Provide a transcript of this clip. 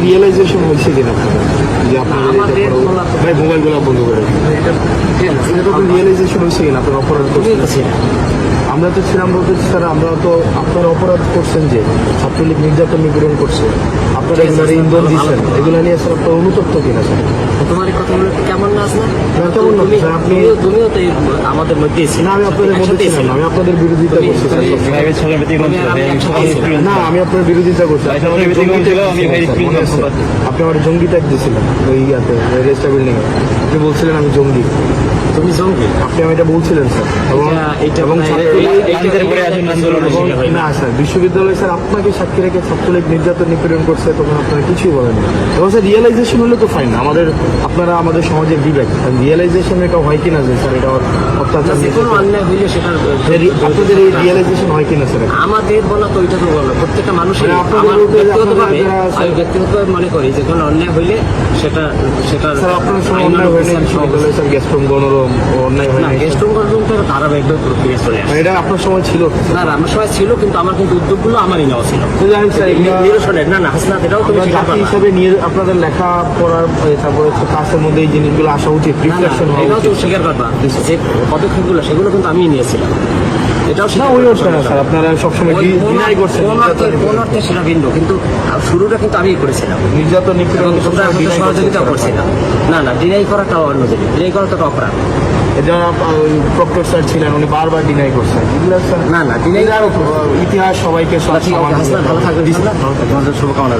Realisation হয়েছে কিনা আপনাদের যে আপনাদের ভাই মোবাইলগুলো বন্ধ করে এটা তো রিয়েলাইজেশন হয়েছে কিনা আপনার অপরাধ করছেন? আমরা তো ছিলাম বলতে স্যার, আমরা তো আপনার অপরাধ করছেন যে ছাত্রলীগ নির্যাতন নিপীড়ন করছে, আপনারা এগুলো ইন্ধন দিচ্ছেন, এগুলো নিয়ে স্যার আপনার অনুতপ্ত কিনা স্যার? তোমার এই কথাগুলো কেমন না আসলে কেমন না স্যার? আপনি তুমিও তো আমাদের মধ্যে না, আমি আপনাদের মধ্যে ছিলাম না, আমি আপনাদের বিরোধিতা করছি স্যার। না, আমি আপনার বিরোধিতা করছি। আপনি আমার জঙ্গি ট্যাগ দিয়েছিলেন ওই ইয়াতে রেজিস্টার বিল্ডিং এ, আপনি বলছিলেন আমি জঙ্গি। তুমি জঙ্গি? আপনি আমি এটা বলছিলেন স্যার। এবং না স্যার, বিশ্ববিদ্যালয় স্যার আপনাকে সাক্ষী রেখে ছাত্রলীগ নির্যাতন নিপীড়ন করছে, তখন আপনারা কিছুই বলেন না। এবং স্যার রিয়েলাইজেশন হলে তো ফাইন, আপনারা আমাদের সমাজের বিবেক, রিয়েলাইজেশন এটা হয় কিনা যে স্যার এটা অত্যাচার, কোনো অন্যায় হইলে সেটা আপনাদের এই রিয়েলাইজেশন হয় কিনা স্যার? আমাদের বলা তো ওইটা তো বলো, প্রত্যেকটা মানুষের ব্যক্তিগতভাবে আমি ব্যক্তিগতভাবে মনে করি যে কোনো অন্যায় হইলে সেটা স্যার আপনার সময় অন্যায় হয় না বিশ্ববিদ্যালয় স্যার, গেস্টরুম গণরুম অন্যায় হয় না? গেস্টরুম গণরুমটা ধারাবাহিকভাবে প্রক্রিয়া চলে আসে। এটা আপনার সময় ছিল না, আমার সময় ছিল, কিন্তু আমার কিন্তু উদ্যোগগুলো আমারই নেওয়া ছিল। না না হাসনাত, এটাও তুমি হিসাবে নিয়ে আপনাদের লেখা পড়ার তারপরে হচ্ছে ক্লাসের মধ্যে এই জিনিসগুলো আসা উচিত, রিফ্লেকশন হওয়া এটাও তো উচিত। স্বীকার করবা যে পদক্ষেপগুলো সেগুলো কিন্তু আমি নিয়েছিলাম। এটাও না ওই অর্থে না স্যার, আপনারা সবসময় ডিনাই করছেন, কোন অর্থে সেটা ভিন্ন, কিন্তু শুরুটা কিন্তু আমিই করেছিলাম। নির্যাতন নিপীড়ন তোমরা সহযোগিতা করছিলাম। না না, ডিনাই করাটাও অন্য জিনিস, ডিনাই করাটা তো অপরাধ। যারা প্রক্টর স্যার ছিলেন উনি বারবার ডিনাই করছেন। না না, ডিনাই ইতিহাস সবাইকে ভালো থাকবে, শুভকামনা।